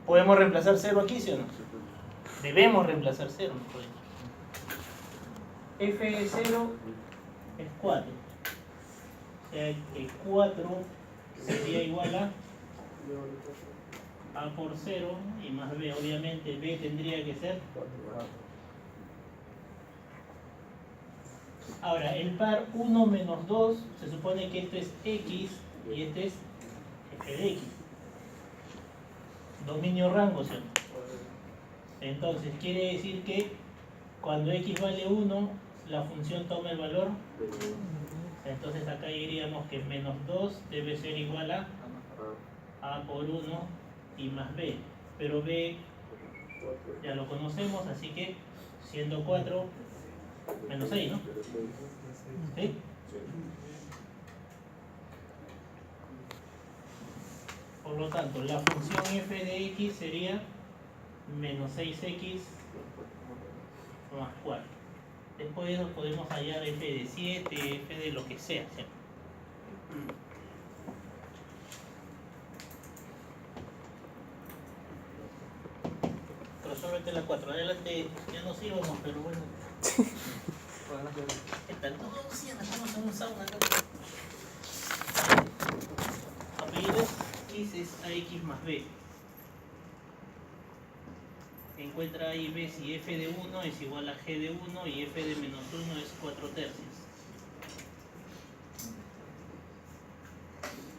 ¿Podemos reemplazar 0 aquí, sí o no? Debemos reemplazar 0, mejor dicho. F de 0 es 4. O sea que 4 sería igual a por 0 y más b. Obviamente b tendría que ser. Ahora, el par 1 menos 2, se supone que esto es x y este es f de x. Dominio rango, ¿sí? Entonces, quiere decir que cuando x vale 1, la función toma el valor. Entonces acá diríamos que menos 2 debe ser igual a por 1 y más b. Pero b ya lo conocemos, así que siendo 4 menos 6, ¿no? ¿Sí? Por lo tanto, la función f de x sería menos 6x más 4. Después podemos hallar f de 7, f de lo que sea, ¿sí? Resuélvete la 4. Adelante, ya nos íbamos, pero bueno. ¿Qué tal? No, sí, estamos en un sauna acá. Apellidos, dices a x más b. Encuentra a y b si f de 1 es igual a g de 1 y f de menos 1 es 4 tercios.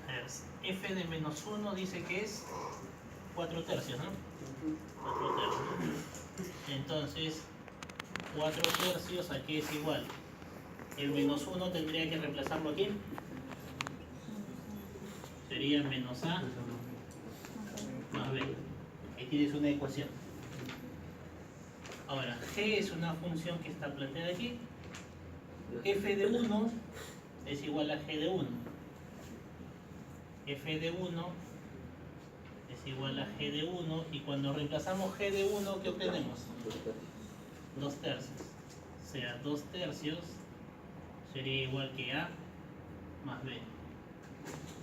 A ver, f de menos 1 dice que es 4 tercios, ¿no? 4 tercios. Entonces, 4 tercios aquí es igual. El menos 1 tendría que reemplazarlo aquí. Sería menos a más b. Ahí tienes una ecuación. Ahora, g es una función que está planteada aquí. F de 1 es igual a g de 1. F de 1 es igual a g de 1 y cuando reemplazamos g de 1, ¿qué obtenemos? 2 tercios. O sea, 2 tercios sería igual que a más b.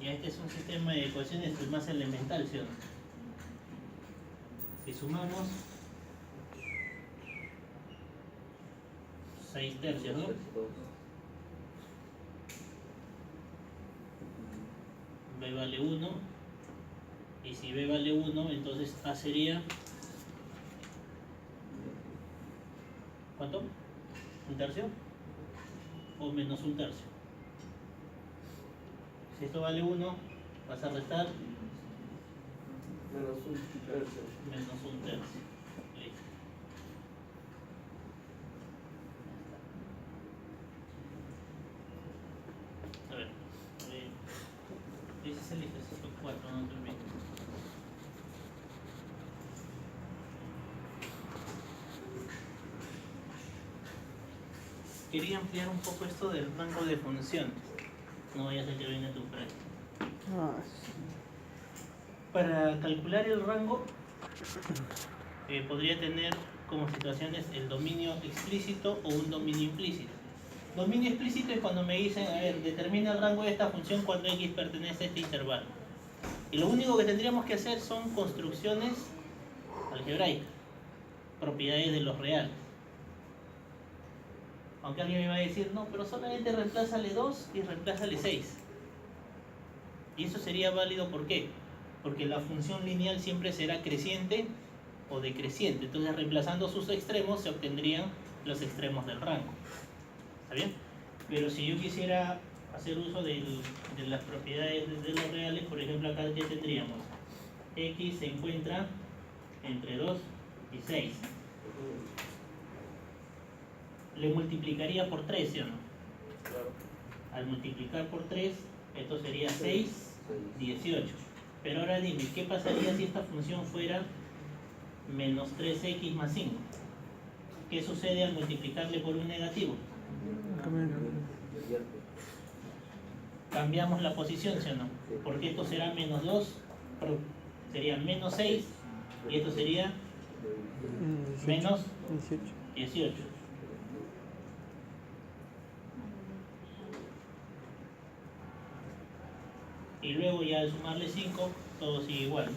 Y este es un sistema de ecuaciones el más elemental, ¿sí o no? Si sumamos 6 tercios, ¿no? B vale 1. Y si B vale 1, entonces A sería... ¿cuánto? ¿Un tercio? ¿O menos un tercio? Si esto vale 1, vas a restar... menos un tercio. Menos un tercio. Listo. A ver. Ese es el ejercicio 4, no te olvides. Quería ampliar un poco esto del rango de funciones. No vaya a ser que venga tu práctica. Para calcular el rango, podría tener como situaciones el dominio explícito o un dominio implícito. Dominio explícito es cuando me dicen, a ver, determina el rango de esta función cuando x pertenece a este intervalo. Y lo único que tendríamos que hacer son construcciones algebraicas, propiedades de los reales. Aunque alguien me va a decir, no, pero solamente reemplázale 2 y reemplázale 6. Y eso sería válido, ¿por qué? Porque la función lineal siempre será creciente o decreciente. Entonces, reemplazando sus extremos, se obtendrían los extremos del rango. ¿Está bien? Pero si yo quisiera hacer uso de las propiedades de los reales, por ejemplo, acá ya tendríamos x se encuentra entre 2 y 6. Le multiplicaría por 3, ¿sí o no? Claro. Al multiplicar por 3, esto sería 6, 18. Pero ahora dime, ¿qué pasaría si esta función fuera menos 3x más 5? ¿Qué sucede al multiplicarle por un negativo? Cambiamos la posición, ¿sí o no? Porque esto será menos 2, sería menos 6, y esto sería menos 18. Y luego ya al sumarle 5, todo sigue igual.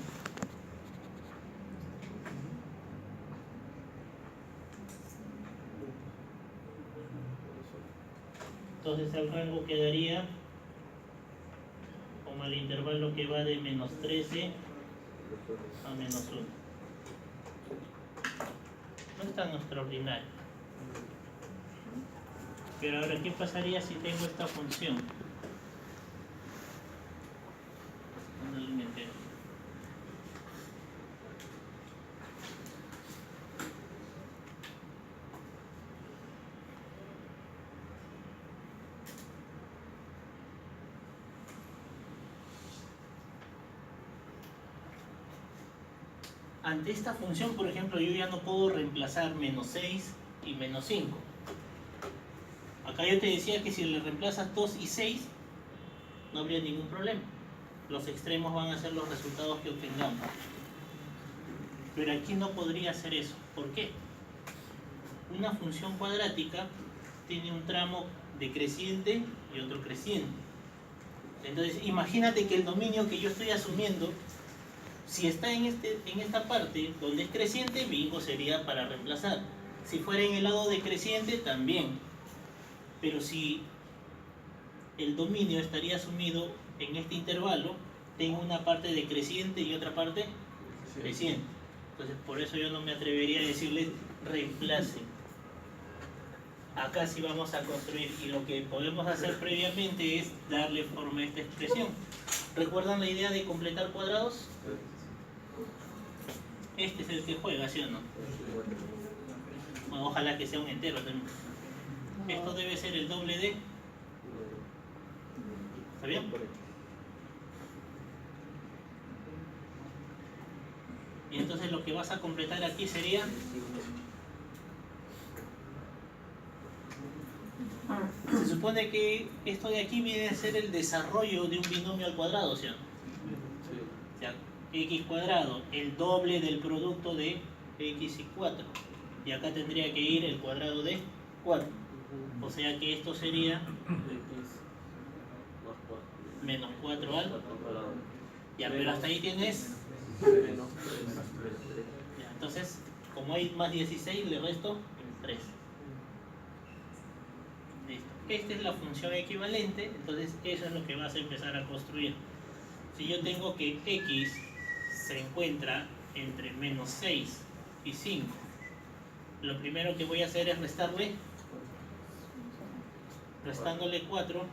Entonces el rango quedaría como el intervalo que va de menos 13 a menos 1. No es tan extraordinario. Pero ahora, ¿qué pasaría si tengo esta función? Una línea entera. Ante esta función, por ejemplo, yo ya no puedo reemplazar menos 6 y menos 5. Acá yo te decía que si le reemplazas 2 y 6, no habría ningún problema. Los extremos van a ser los resultados que obtengamos. Pero aquí no podría hacer eso. ¿Por qué? Una función cuadrática tiene un tramo decreciente y otro creciente. Entonces, imagínate que el dominio que yo estoy asumiendo, si está en esta parte donde es creciente, mi hijo sería para reemplazar. Si fuera en el lado decreciente, también. Pero si el dominio estaría asumido en este intervalo, tengo una parte decreciente y otra parte creciente. Entonces, por eso yo no me atrevería a decirles reemplacen. Acá sí vamos a construir, y lo que podemos hacer previamente es darle forma a esta expresión. ¿Recuerdan la idea de completar cuadrados? Este es el que juega, ¿sí o no? Bueno, ojalá que sea un entero también. Esto debe ser el doble de... ¿Está bien? Y entonces lo que vas a completar aquí sería... Se supone que esto de aquí viene a ser el desarrollo de un binomio al cuadrado, ¿sí o no? O sea, x cuadrado, el doble del producto de x y 4. Y acá tendría que ir el cuadrado de 4. O sea que esto sería menos 4 al... Ya, pero hasta ahí tienes... Ya, entonces, como hay más 16, le resto 3. Listo. Esta es la función equivalente, entonces eso es lo que vas a empezar a construir. Si yo tengo que x se encuentra entre menos 6 y 5, lo primero que voy a hacer es restarle, restándole 4,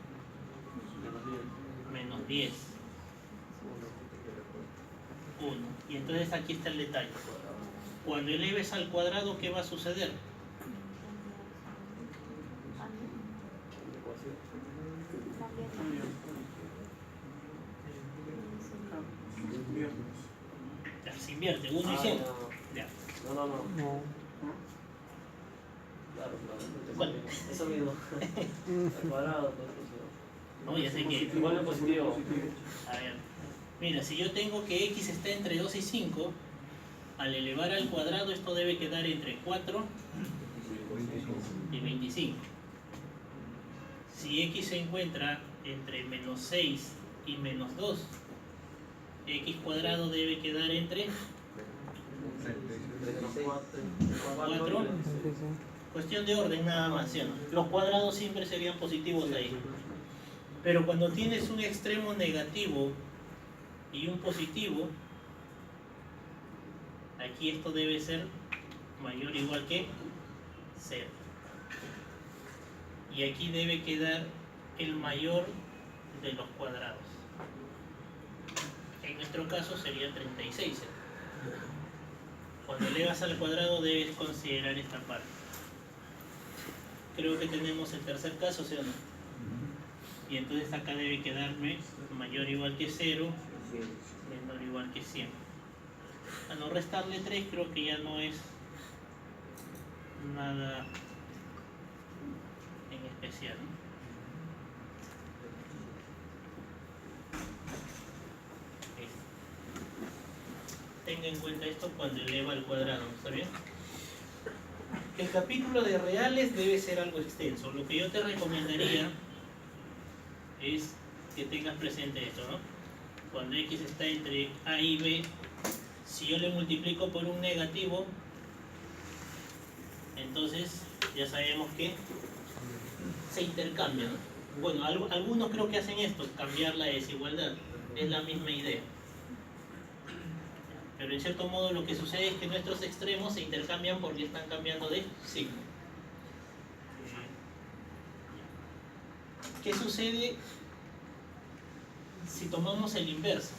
menos 10, 1. Y entonces aquí está el detalle. Cuando eleves al cuadrado, ¿qué va a suceder? Ya, se invierte, 1 y 100. Ya. No. Claro. ¿Cuál? Eso mismo. Al cuadrado, pues, No, ya sé que... igual es positivo. A ver, mira, si yo tengo que x está entre 2 y 5, al elevar al cuadrado esto debe quedar entre 4 y 25. Si x se encuentra entre menos 6 y menos 2, x cuadrado debe quedar entre 4. Cuestión de orden nada más, ¿sí o no? Los cuadrados siempre serían positivos ahí. Pero cuando tienes un extremo negativo y un positivo, aquí esto debe ser mayor o igual que 0. Y aquí debe quedar el mayor de los cuadrados. En nuestro caso sería 36. Cuando elevas al cuadrado debes considerar esta parte. Creo que tenemos el tercer caso, ¿sí o no? Y entonces acá debe quedarme mayor o igual que 0, menor o igual que 100. A no restarle 3 creo que ya no es nada en especial, ¿no? Tenga en cuenta esto cuando eleva al cuadrado, ¿está bien? El capítulo de reales debe ser algo extenso. Lo que yo te recomendaría es que tengas presente esto, ¿no? Cuando x está entre a y b, si yo le multiplico por un negativo, entonces ya sabemos que se intercambian, ¿no? Bueno, algunos creo que hacen esto, cambiar la desigualdad, es la misma idea. Pero en cierto modo lo que sucede es que nuestros extremos se intercambian porque están cambiando de signo. ¿Qué sucede si tomamos el inverso?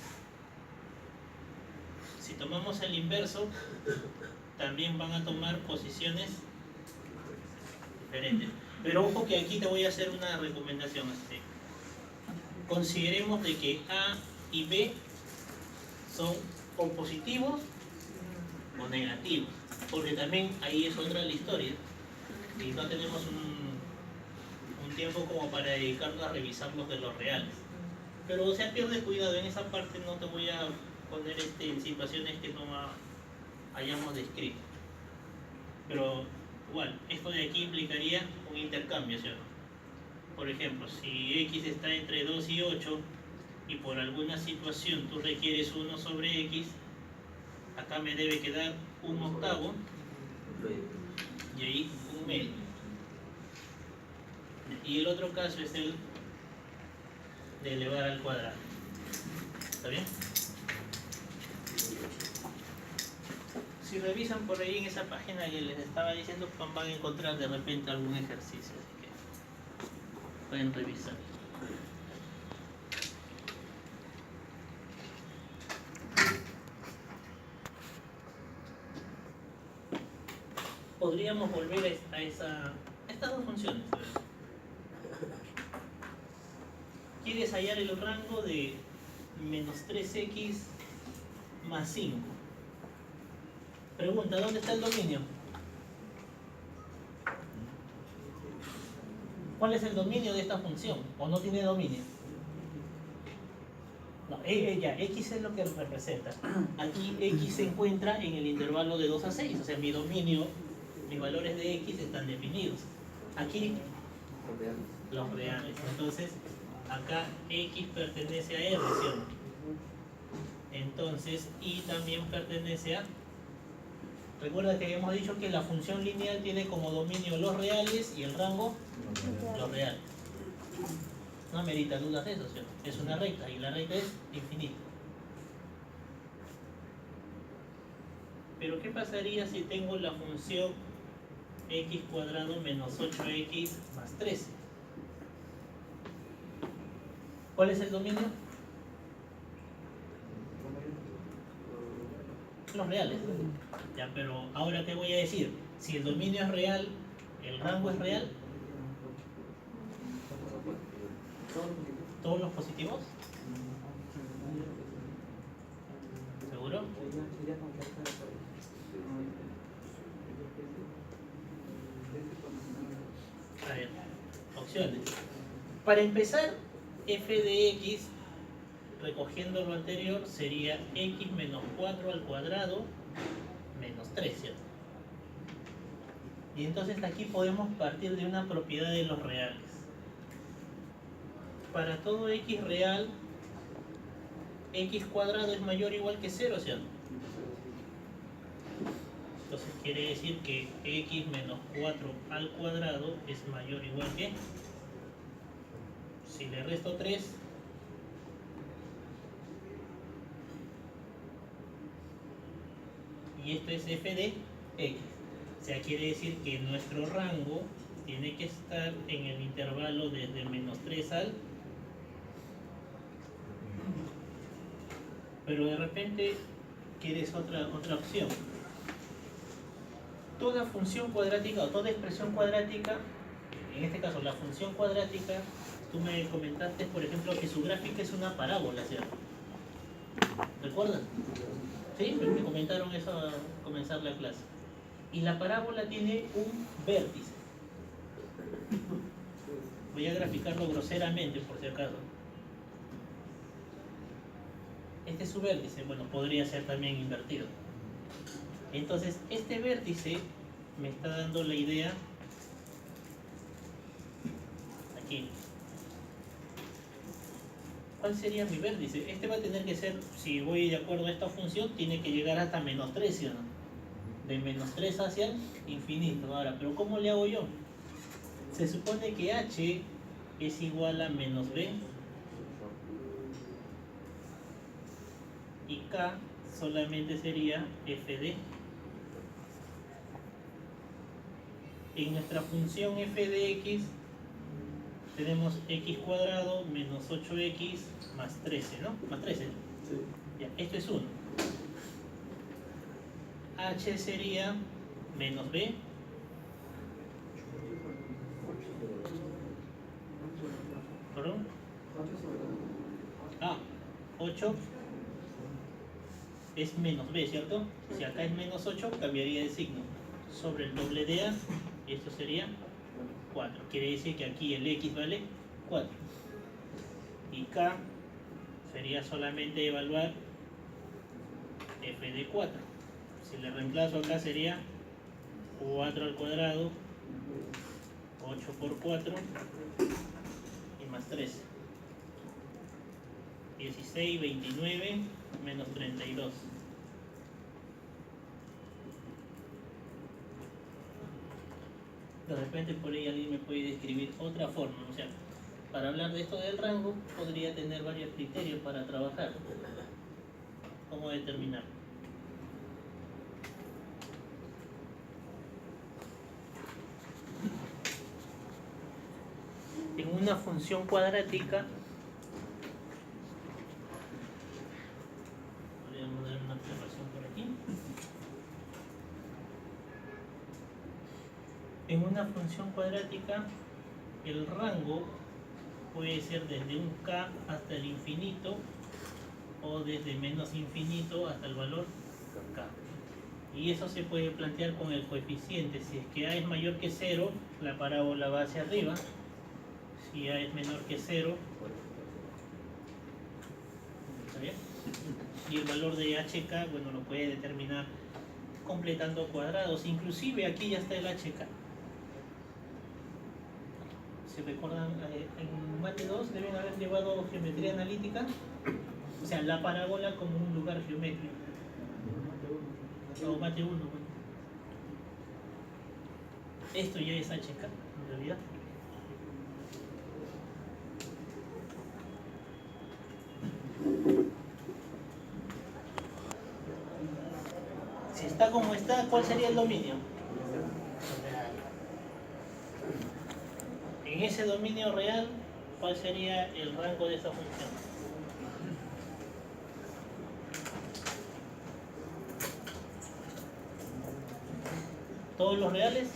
Si tomamos el inverso, también van a tomar posiciones diferentes. Pero ojo que aquí te voy a hacer una recomendación. Consideremos de que A y B son o positivos o negativos, porque también ahí es otra la historia y no tenemos un tiempo como para dedicarnos a revisar los de los reales. Pero o sea, pierde cuidado, en esa parte no te voy a poner en situaciones que no hayamos descrito. Pero igual, esto de aquí implicaría un intercambio, ¿cierto? Por ejemplo, si X está entre 2 y 8 y por alguna situación tú requieres 1 sobre X, acá me debe quedar 1/8 y ahí 1/2. Y el otro caso es el de elevar al cuadrado. ¿Está bien? Si revisan por ahí en esa página que les estaba diciendo, van a encontrar de repente algún ejercicio, así que pueden revisar. Podríamos volver a estas dos funciones. Quieres hallar el rango de menos 3x más 5. Pregunta, ¿dónde está el dominio? ¿Cuál es el dominio de esta función? ¿O no tiene dominio? No, ya, x es lo que representa. Aquí x se encuentra en el intervalo de 2 a 6, o sea, mi dominio, mis valores de x están definidos. Aquí, los reales. Entonces, acá x pertenece a R, ¿cierto? Entonces, y también pertenece a... Recuerda que habíamos dicho que la función lineal tiene como dominio los reales y el rango los reales. No amerita dudas de eso, ¿cierto? Es una recta y la recta es infinita. Pero ¿qué pasaría si tengo la función x cuadrado menos 8x más 13? ¿Cuál es el dominio? Los reales. Ya, pero ahora te voy a decir, si el dominio es real, ¿el rango es real? ¿Todos los positivos? ¿Seguro? A ver, opciones. Para empezar, f de x, recogiendo lo anterior, sería x menos 4 al cuadrado menos 3, ¿cierto? Y entonces aquí podemos partir de una propiedad de los reales. Para todo x real, x cuadrado es mayor o igual que 0, ¿cierto? Entonces quiere decir que x menos 4 al cuadrado es mayor o igual que... Si le resto 3, y esto es f de x. O sea, quiere decir que nuestro rango tiene que estar en el intervalo desde menos 3 al... Pero de repente quieres otra opción. Toda función cuadrática o toda expresión cuadrática, en este caso la función cuadrática, tú me comentaste, por ejemplo, que su gráfica es una parábola, ¿cierto? ¿Recuerdas? Sí, me comentaron eso al comenzar la clase. Y la parábola tiene un vértice. Voy a graficarlo groseramente, por si acaso. Este es su vértice, bueno, podría ser también invertido. Entonces, este vértice me está dando la idea aquí. ¿Cuál sería mi vértice? Este va a tener que ser, si voy de acuerdo a esta función, tiene que llegar hasta menos 3, ¿sí o no? De menos 3 hacia el infinito. Ahora, ¿pero cómo le hago yo? Se supone que h es igual a menos b y k solamente sería fd. En nuestra función f de x tenemos x cuadrado menos 8x más 13, ¿no? Más 13. Sí. Ya, esto es 1. H sería menos b ¿perdón? 8 es menos b, ¿cierto? Si acá es menos 8, cambiaría de signo sobre el doble de a, y esto sería 4. Quiere decir que aquí el x vale 4. Y k sería solamente evaluar f de 4. Si le reemplazo acá sería 4 al cuadrado, 8 por 4 y más 13. 16, 29, menos 32. De repente por ahí alguien me puede describir otra forma. O sea, para hablar de esto del rango, podría tener varios criterios para trabajar. ¿Cómo determinar? En una función cuadrática, podríamos dar una observación por aquí. En una función cuadrática, el rango puede ser desde un k hasta el infinito o desde menos infinito hasta el valor k. Y eso se puede plantear con el coeficiente. Si es que a es mayor que 0, la parábola va hacia arriba. Si a es menor que 0, ¿está bien? Y el valor de hk, bueno, lo puede determinar completando cuadrados. Inclusive aquí ya está el hk. Si recuerdan, en mate 2 deben haber llevado geometría analítica, o sea, la parábola como un lugar geométrico. O mate 1. Esto ya es hk, en realidad. Si está como está, ¿cuál sería el dominio? En ese dominio real, ¿cuál sería el rango de esa función? ¿Todos los reales?